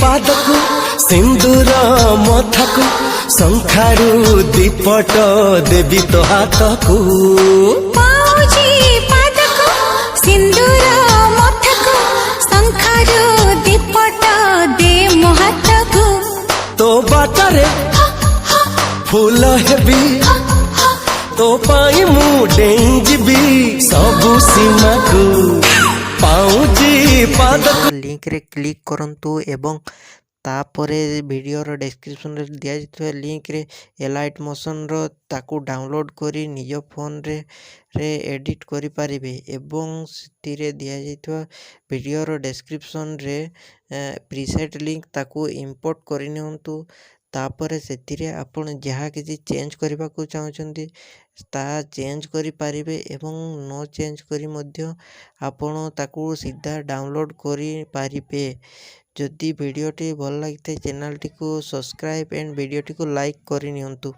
ପାଦକୁ ସିନ୍ଦୁର ମଥାକୁ ଶଙ୍ଖାରୁ ଦୀପଟ ଦେବି ତୋ ହାତକୁ ପାଉଜି ପାଦକୁ ସିନ୍ଦୁର ମଥାକୁ ଶଙ୍ଖାରୁ ଦୀପଟ ଦେ ମୋ ହାତକୁ ତୋ ବାଟରେ ଫୁଲ ହେବି ତୋ ପାଇଁ ମୁଁ ଡେଇଁ ଯିବି ସବୁ ସୀମାକୁ ପାଉଜି ପାଦକୁ लिंक रे क्लिक करंतु एवं तापरे वीडियोर डिस्क्रिप्शन रे दिया जाइଥିବା लिंक रे एलाइट मोशन रो ताकू डाउनलोड करी निज फोन रे एडिट करि पारिबे एवं सितिरे दिया जाइଥିବା वीडियोर डिस्क्रिप्शन रे प्रीसेट लिंक ताकू इंपोर्ट करि नियंतु तापरे सेतिरे आपण जहाँ किसी चेंज करबा को चाहछंती ता चेंज करि पारिबे एवं नो चेंज करी मध्य आपण ताकू सीधा डाउनलोड करि पारिबे। जदि वीडियोटी भल लगी चैनल टी को सब्सक्राइब एंड वीडियोटी को लाइक करि नियंतु।